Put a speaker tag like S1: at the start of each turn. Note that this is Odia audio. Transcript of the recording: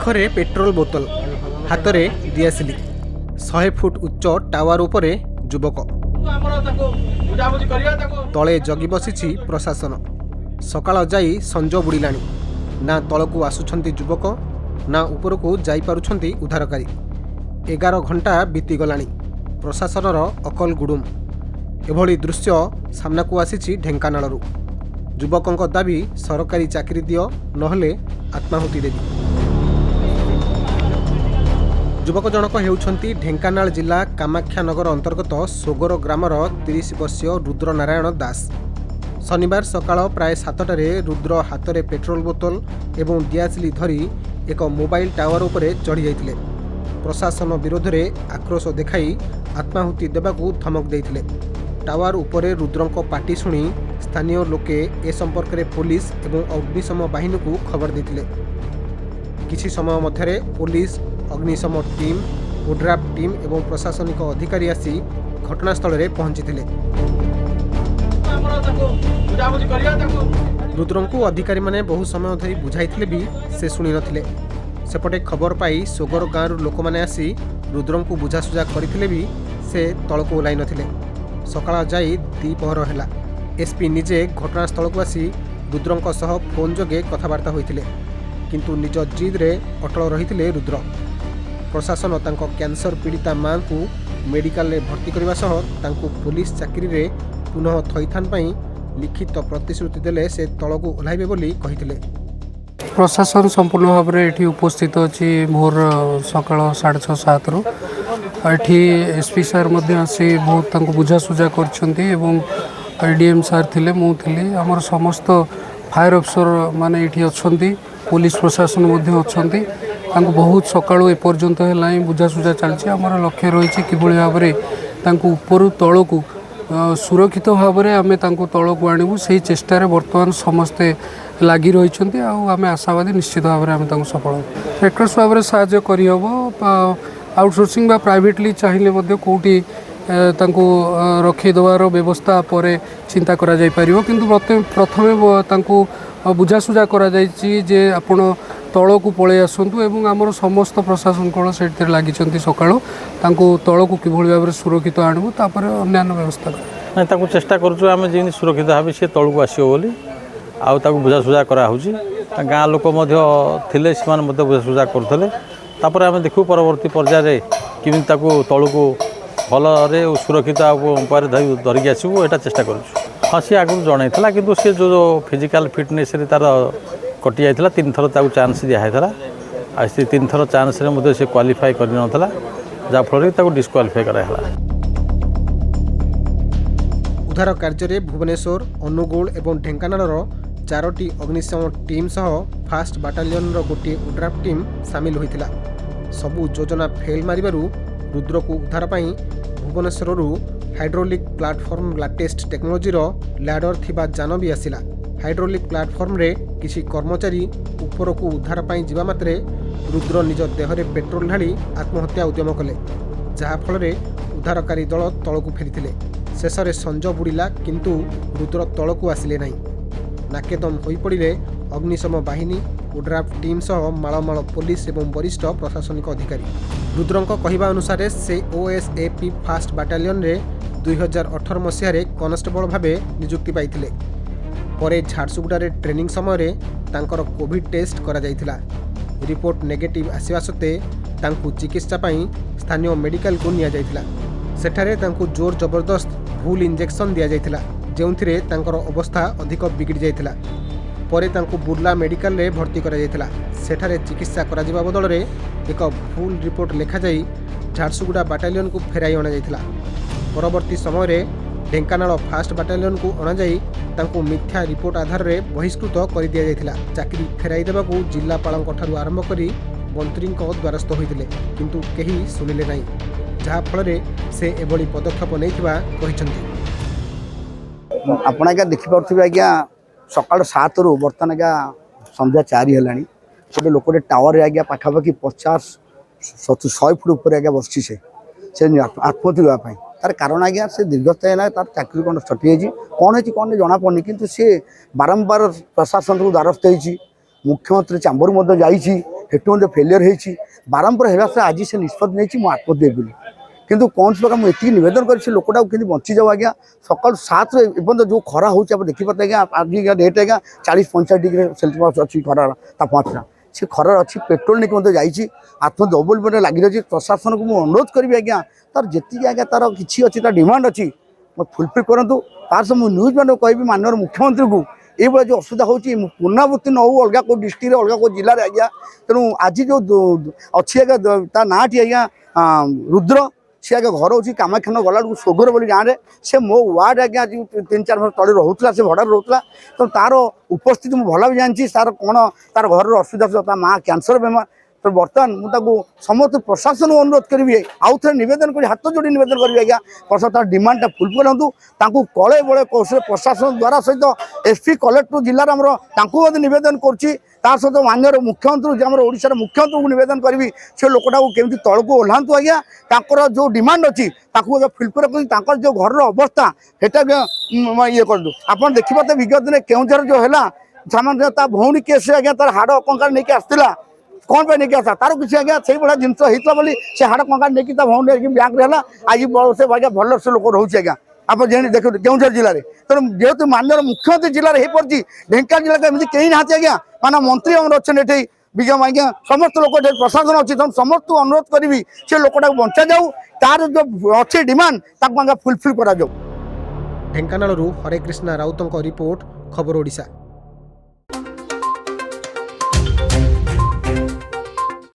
S1: ପାଖରେ ପେଟ୍ରୋଲ ବୋତଲ, ହାତରେ ଦିଆସିଲି, 100 ଫୁଟ ଉଚ୍ଚ ଟାୱାର ଉପରେ ଯୁବକ, ତଳେ ଜଗି ବସିଛି ପ୍ରଶାସନ। ସକାଳ ଯାଇ ସଞ୍ଜ ବୁଡ଼ିଲାଣି। ନା ତଳକୁ ଆସୁଛନ୍ତି ଯୁବକ, ନା ଉପରକୁ ଯାଇପାରୁଛନ୍ତି ଉଦ୍ଧାରକାରୀ। 11 ଘଣ୍ଟା ବିତିଗଲାଣି। ପ୍ରଶାସନର ଅକଲ ଗୁଡୁମ। ଏଭଳି ଦୃଶ୍ୟ ସାମ୍ନାକୁ ଆସିଛି ଢେଙ୍କାନାଳରୁ। ଯୁବକଙ୍କ ଦାବି, ସରକାରୀ ଚାକିରି ଦିଅ, ନହେଲେ ଆତ୍ମାହୁତି ଦେବି। ଯୁବକ ଜଣକ ହେଉଛନ୍ତି ଢେଙ୍କାନାଳ ଜିଲ୍ଲା କାମାକ୍ଷାନଗର ଅନ୍ତର୍ଗତ ସୋଗର ଗ୍ରାମର 30 ବର୍ଷୀୟ ରୁଦ୍ର ନାରାୟଣ ଦାସ। ଶନିବାର ସକାଳ ପ୍ରାୟ 7টাରେ ରୁଦ୍ର ହାତରେ ପେଟ୍ରୋଲ ବୋତଲ ଏବଂ ଦିଆସିଲି ଧରି ଏକ ମୋବାଇଲ ଟାୱାର ଉପରେ ଚଢ଼ି ଯାଇଥିଲେ। ପ୍ରଶାସନ ବିରୋଧରେ ଆକ୍ରୋଶ ଦେଖାଇ ଆତ୍ମାହୁତି ଦେବାକୁ ଧମକ ଦେଇଥିଲେ। ଟାୱାର ଉପରେ ରୁଦ୍ରଙ୍କ ପାଟି ଶୁଣି ସ୍ଥାନୀୟ ଲୋକେ ଏ ସମ୍ପର୍କରେ ପୋଲିସ ଏବଂ ଅଗ୍ନିଶମ ବାହିନୀକୁ ଖବର ଦେଇଥିଲେ। କିଛି ସମୟ ମଧ୍ୟରେ ପୋଲିସ, ଅଗ୍ନିଶମ ଟିମ୍, ଓଡ୍ରାଫ୍ ଟିମ୍ ଏବଂ ପ୍ରଶାସନିକ ଅଧିକାରୀ ଆସି ଘଟଣାସ୍ଥଳରେ ପହଞ୍ଚିଥିଲେ। ରୁଦ୍ରଙ୍କୁ ଅଧିକାରୀମାନେ ବହୁ ସମୟ ଧରି ବୁଝାଇଥିଲେ ବି ସେ ଶୁଣିନଥିଲେ। ସେପଟେ ଖବର ପାଇ ସୋଗର ଗାଁରୁ ଲୋକମାନେ ଆସି ରୁଦ୍ରଙ୍କୁ ବୁଝାସୁଝା କରିଥିଲେ ବି ସେ ତଳକୁ ଓହ୍ଲାଇ ନଥିଲେ। ସକାଳ ଯାଇ ଦ୍ୱିପହର ହେଲା। ଏସ୍ପି ନିଜେ ଘଟଣାସ୍ଥଳକୁ ଆସି ରୁଦ୍ରଙ୍କ ସହ ଫୋନ୍ ଯୋଗେ କଥାବାର୍ତ୍ତା ହୋଇଥିଲେ, କିନ୍ତୁ ନିଜ ଜିଦ୍ରେ ଅଟଳ ରହିଥିଲେ ରୁଦ୍ର। ପ୍ରଶାସନ ତାଙ୍କ କ୍ୟାନ୍ସର ପୀଡ଼ିତା ମାଙ୍କୁ ମେଡିକାଲରେ ଭର୍ତ୍ତି କରିବା ସହ ତାଙ୍କୁ ପୋଲିସ ଚାକିରିରେ ପୁନଃ ଥଇଥାନ ପାଇଁ ଲିଖିତ ପ୍ରତିଶ୍ରୁତି ଦେଲେ ସେ ତଳକୁ ଓହ୍ଲାଇବେ ବୋଲି କହିଥିଲେ।
S2: ପ୍ରଶାସନ ସମ୍ପୂର୍ଣ୍ଣ ଭାବରେ ଏଠି ଉପସ୍ଥିତ ଅଛି। ଭୋର ସକାଳ 6:30-7ରୁ ଏଠି ଏସ୍ପି ସାର୍ ମଧ୍ୟ ଆସି ବହୁତ ତାଙ୍କୁ ବୁଝାସୁଝା କରିଛନ୍ତି ଏବଂ ADM ସାର୍ ଥିଲେ, ମୁଁ ଥିଲି, ଆମର ସମସ୍ତ ଫାୟାର ଅଫିସର ମାନେ ଏଠି ଅଛନ୍ତି, ପୋଲିସ ପ୍ରଶାସନ ମଧ୍ୟ ଅଛନ୍ତି। ତାଙ୍କୁ ବହୁତ ସକାଳୁ ଏପର୍ଯ୍ୟନ୍ତ ହେଲା ହିଁ ବୁଝାସୁଝା ଚାଲିଛି। ଆମର ଲକ୍ଷ୍ୟ ରହିଛି କିଭଳି ଭାବରେ ତାଙ୍କୁ ଉପରୁ ତଳକୁ ସୁରକ୍ଷିତ ଭାବରେ ଆମେ ତାଙ୍କୁ ତଳକୁ ଆଣିବୁ, ସେହି ଚେଷ୍ଟାରେ ବର୍ତ୍ତମାନ ସମସ୍ତେ ଲାଗି ରହିଛନ୍ତି। ଆଉ ଆମେ ଆଶାବାଦୀ ନିଶ୍ଚିତ ଭାବରେ ଆମେ ତାଙ୍କୁ ସଫଳ ରେକର୍ଡସ୍ ଭାବରେ ସାହାଯ୍ୟ କରିହେବ। ଆଉଟସୋର୍ସିଂ ବା ପ୍ରାଇଭେଟଲି ଚାହିଁଲେ ମଧ୍ୟ କେଉଁଠି ତାଙ୍କୁ ରଖିଦେବାର ବ୍ୟବସ୍ଥା ପରେ ଚିନ୍ତା କରାଯାଇପାରିବ, କିନ୍ତୁ ପ୍ରଥମେ ତାଙ୍କୁ ବୁଝାସୁଝା କରାଯାଇଛି ଯେ ଆପଣ ତଳକୁ ପଳାଇ ଆସନ୍ତୁ ଏବଂ ଆମର ସମସ୍ତ ପ୍ରଶାସନ କଳ ସେଥିରେ ଲାଗିଛନ୍ତି। ସକାଳୁ ତାଙ୍କୁ ତଳକୁ କିଭଳି ଭାବରେ ସୁରକ୍ଷିତ ଆଣିବୁ, ତାପରେ ଅନ୍ୟାନ୍ୟ ବ୍ୟବସ୍ଥା
S3: ନାଇଁ ତାକୁ ଚେଷ୍ଟା କରୁଛୁ ଆମେ ଯେମିତି ସୁରକ୍ଷିତ ଭାବେ ସେ ତଳକୁ ଆସିବ ବୋଲି, ଆଉ ତାକୁ ବୁଝାସୁଝା କରାହେଉଛି। ଗାଁ ଲୋକ ମଧ୍ୟ ଥିଲେ, ସେମାନେ ମଧ୍ୟ ବୁଝାସୁଝା କରୁଥିଲେ। ତାପରେ ଆମେ ଦେଖିବୁ ପରବର୍ତ୍ତୀ ପର୍ଯ୍ୟାୟରେ କେମିତି ତାକୁ ତଳକୁ ଭଲରେ ସୁରକ୍ଷିତ ଉପାୟରେ ଧରିକି ଆସିବୁ, ଏଇଟା ଚେଷ୍ଟା କରୁଛୁ। ହଁ, ସିଏ ଆଗରୁ ଜଣାଇଥିଲା, କିନ୍ତୁ ସେ ଯେଉଁ ଫିଜିକାଲ ଫିଟନେସ୍ରେ ତା'ର କଟି ଯାଇଥିଲା। 3 ଥର ତାକୁ ଚାନ୍ସ ଦିଆହେଇଥିଲା, ଆଉ ସେ 3 ଥର ଚାନ୍ସରେ ମଧ୍ୟ ସେ କ୍ୱାଲିଫାଏ କରିନଥିଲା, ଯାହାଫଳରେ ତାକୁ ଡିସ୍କ୍ୱାଲିଫାଏ କରାହେଲା।
S1: ଉଦ୍ଧାର କାର୍ଯ୍ୟରେ ଭୁବନେଶ୍ୱର, ଅନୁଗୁଳ ଏବଂ ଢେଙ୍କାନାଳର 4ଟି ଅଗ୍ନିଶମ ଟିମ୍ ସହ ଫାଷ୍ଟ ବାଟାଲିୟନର ଗୋଟିଏ ଓଡ୍ରାଫ୍ ଟିମ୍ ସାମିଲ ହୋଇଥିଲା। ସବୁ ଯୋଜନା ଫେଲ୍ ମାରିବାରୁ ରୁଦ୍ରକୁ ଉଦ୍ଧାର ପାଇଁ ଭୁବନେଶ୍ୱରରୁ ହାଇଡ୍ରୋଲିକ୍ ପ୍ଲାଟଫର୍ମ ଲାଟେଷ୍ଟ ଟେକ୍ନୋଲୋଜିର ଲ୍ୟାଡର ଥିବା ଯାନ ବି ଆସିଲା। ହାଇଡ୍ରୋଲିକ୍ ପ୍ଲାଟଫର୍ମରେ କିଛି କର୍ମଚାରୀ ଉପରକୁ ଉଦ୍ଧାର ପାଇଁ ଯିବା ମାତ୍ରେ ରୁଦ୍ର ନିଜ ଦେହରେ ପେଟ୍ରୋଲ ଢାଳି ଆତ୍ମହତ୍ୟା ଉଦ୍ୟମ କଲେ, ଯାହାଫଳରେ ଉଦ୍ଧାରକାରୀ ଦଳ ତଳକୁ ଫେରିଥିଲେ। ଶେଷରେ ସଞ୍ଜ ବୁଡ଼ିଲା, କିନ୍ତୁ ରୁଦ୍ର ତଳକୁ ଆସିଲେ ନାହିଁ। ନାକେଦମ ହୋଇପଡ଼ିଲେ ଅଗ୍ନିଶମ ବାହିନୀ, ଓଡ୍ରାଫ୍ ଟିମ୍ ସହ ମାଳମାଳ ପୋଲିସ ଏବଂ ବରିଷ୍ଠ ପ୍ରଶାସନିକ ଅଧିକାରୀ। ରୁଦ୍ରଙ୍କ କହିବା ଅନୁସାରେ ସେ OSAP ଫାଷ୍ଟ ବାଟାଲିୟନରେ 2018 ମସିହାରେ କନଷ୍ଟେବଳ ଭାବେ ନିଯୁକ୍ତି ପାଇଥିଲେ। ପରେ ଝାରସୁଗୁଡ଼ାରେ ଟ୍ରେନିଂ ସମୟରେ ତାଙ୍କର କୋଭିଡ ଟେଷ୍ଟ କରାଯାଇଥିଲା। ରିପୋର୍ଟ ନେଗେଟିଭ୍ ଆସିବା ସତ୍ତ୍ୱେ ତାଙ୍କୁ ଚିକିତ୍ସା ପାଇଁ ସ୍ଥାନୀୟ ମେଡିକାଲକୁ ନିଆଯାଇଥିଲା। ସେଠାରେ ତାଙ୍କୁ ଜୋର ଜବରଦସ୍ତ ଭୁଲ ଇଞ୍ଜେକ୍ସନ ଦିଆଯାଇଥିଲା, ଯେଉଁଥିରେ ତାଙ୍କର ଅବସ୍ଥା ଅଧିକ ବିଗିଡ଼ି ଯାଇଥିଲା। ପରେ ତାଙ୍କୁ ବୁର୍ଲା ମେଡିକାଲରେ ଭର୍ତ୍ତି କରାଯାଇଥିଲା। ସେଠାରେ ଚିକିତ୍ସା କରାଯିବା ବଦଳରେ ଏକ ଭୁଲ ରିପୋର୍ଟ ଲେଖାଯାଇ ଝାରସୁଗୁଡ଼ା ବାଟାଲିୟନକୁ ଫେରାଇ ଅଣାଯାଇଥିଲା। ପରବର୍ତ୍ତୀ ସମୟରେ ଢେଙ୍କାନାଳ ଫାଷ୍ଟ ବାଟାଲିୟନକୁ ଅଣାଯାଇ ତାଙ୍କୁ ମିଥ୍ୟା ରିପୋର୍ଟ ଆଧାରରେ ବହିଷ୍କୃତ କରିଦିଆଯାଇଥିଲା। ଚାକିରି ଫେରାଇ ଦେବାକୁ ଜିଲ୍ଲାପାଳଙ୍କଠାରୁ ଆରମ୍ଭ କରି ମନ୍ତ୍ରୀଙ୍କ ଦ୍ୱାରସ୍ଥ ହୋଇଥିଲେ, କିନ୍ତୁ କେହି ଶୁଣିଲେ ନାହିଁ, ଯାହାଫଳରେ ସେ ଏଭଳି ପଦକ୍ଷେପ ନେଇଥିବା କହିଛନ୍ତି।
S4: ଆପଣ ଆଜ୍ଞା ଦେଖିପାରୁଥିବେ ଆଜ୍ଞା, ସକାଳ 7ରୁ ବର୍ତ୍ତମାନ ଆଜ୍ଞା ସନ୍ଧ୍ୟା 4 ହେଲାଣି। ଗୋଟେ ଲୋକଟେ ଟାୱାରରେ ଆଜ୍ଞା ପାଖାପାଖି 50-100 ଫୁଟ ଉପରେ ଆଜ୍ଞା ବସିଛି। ସେ ଆତ୍ମହତ୍ୟା ଦେବା ପାଇଁ ତାର କାରଣ ଆଜ୍ଞା ସେ ଦୀର୍ଘସ୍ଥାୟୀ ହେଲା, ତାର ଚାକିରି କ'ଣ ଛଟି ଯାଇଛି, କ'ଣ ହେଇଛି କ'ଣ ଜଣାପଡ଼ୁନି, କିନ୍ତୁ ସେ ବାରମ୍ବାର ପ୍ରଶାସନକୁ ଦ୍ୱାରସ୍ଥ ହେଇଛି। ମୁଖ୍ୟମନ୍ତ୍ରୀ ଚାମ୍ବର ମଧ୍ୟ ଯାଇଛି, हेतु फेलियर होती बारंबार होगा से आज से निष्पत्ति नहीं मुझे आत्महत्या बोली किंतु कौन प्रकार मुझे निवेदन कर लोकटा कि बची जाओ आज्ञा सकाल 7 एवं जो खरा हो देखिए आज्ञा आज डेट आज्ञा 40-45 डिग्री सेल्सियस अच्छी खरार तापमात्रा से खरार अच्छी पेट्रोल नहीं मतलब जाइए आत्महत्या डबल बेटे लगी रही प्रशासन को मुझे अनुरोध करी आज्ञा तार जी आज्ञा तार किसी अच्छी तार डिमांड अच्छी फुलफिल करूँ तार सब मुझे न्यूज मैंने कह माननीय मुख्यमंत्री को ये जो असुविधा होती पुनरावृत्ति न हो अलग को डिस्ट्रिक्ट अलग को जिले आज्ञा तेणु आज जो अच्छी आज्ञा ता ना टी आज्ञा रुद्र सी आगे घर हूँ कामाख्यान गला सोगर बोली गाँव में से मो वार्ड आज्ञा आज 3-4 वर्ष तले रोला से भड़ा रोला तो तार उपस्थिति मुझे भल भी जानी तार कौन तार घर असुविधा माँ कैंसर बेमार तो बर्तमान मुझे समस्त प्रशासन को अनुरोध करी आउ थे नवेदन कर हाथ जोड़ी नवेदन करी आज्ञा प्रशासन तार डिमांडटा फुलफिल करूँ कले बड़े कौशल प्रशासन द्वारा सहित एसपी कलेक्टर जिलार आमर नवेदन कर सहित माननीय मुख्यमंत्री आम ओडिशार मुख्यमंत्री को नवेदन करी से लोकटा को केमती तल को ओह्लांतु आज्ञा तांकर जो डिमांड अच्छी फुलफिल कर जो घर अवस्था सेटा ये कर आप देखिए विगत दिन केउझर जो है सामान्य भौणी केस आज्ञा तार हाड़ कंकार नहीं आसला कौन पे नहीं आसा तार किसी आज्ञा से भाया जिन होता बोली से हाड़ कंकार नहीं भौणी बैंक है आज से आज्ञा भल से लोक रोचे आज्ञा आप देखो केउझर जिले में तेणु जेहतु माननीय मुख्यमंत्री जिले में हो ढेंकानाल जिला को एमती कहीं ना आज्ञा माना मंत्री आम अच्छा ये विजय आज्ञा समस्त लोग प्रशासन अच्छी तुम समस्त अनुरोध करी से लोकटा बचा जाऊ तार जो अच्छी डिमांड ताक फुलफिल करा जाऊ।
S1: ढेंकानाल हरे कृष्णा राउतों रिपोर्ट खबर ओडिशा।